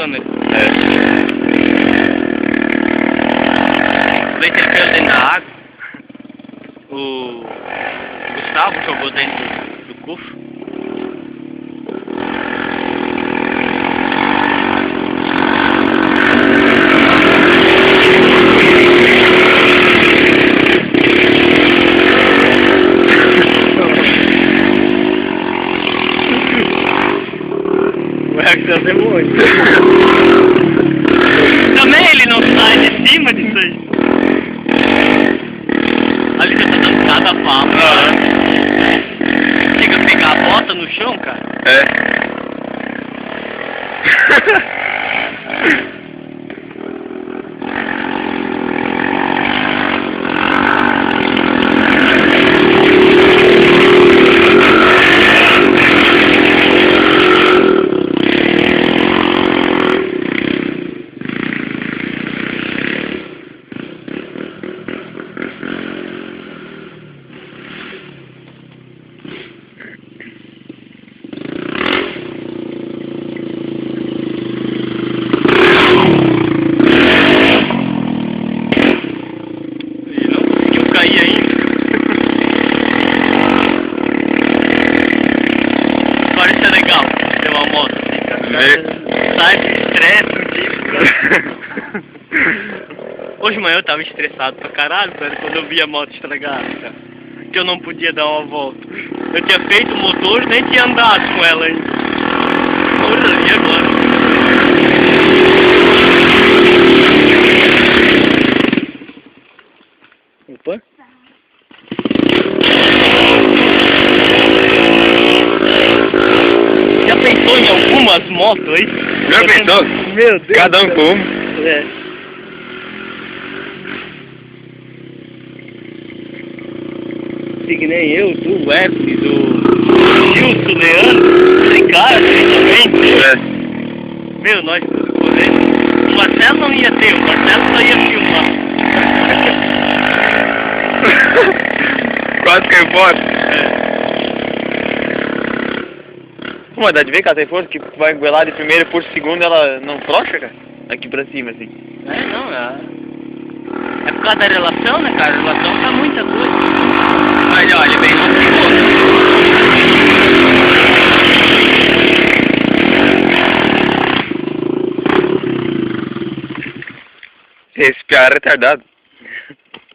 câmera. É. Vê se ele caiu dentro da água. O Gustavo jogou dentro do cofre. É que você muito. Também ele não sai de cima disso aí. Ali já tá dando cada papo. Chega a pegar a bota no chão, cara. É. Cair ainda. Parece ser legal ter uma moto assim, cara. Sai de estresse, tipo. Hoje de manhã eu tava estressado pra caralho, cara, quando eu vi a moto estragada, cara. Que eu não podia dar uma volta. Eu tinha feito o motor e nem tinha andado com ela ainda. Porra, e agora? Opa. Já pensou em algumas motos aí? Já pensou? Meu Deus. Cada um com uma. É. Que nem eu, tu, o Wesley, do Gilson, o Leandro, esse cara também. É. Meu, nós tudo correndo. O Marcelo não ia ter, o Marcelo só ia filmar. Quase caiu fora. É. Uma dá de ver, cara, tem força que vai goelar de primeira e por segundo ela não frouxa, cara? Aqui pra cima, assim. É, não, é por causa da relação, né, cara? A relação tá muita coisa. Mas olha, bem, não ficou. Esse piá é retardado.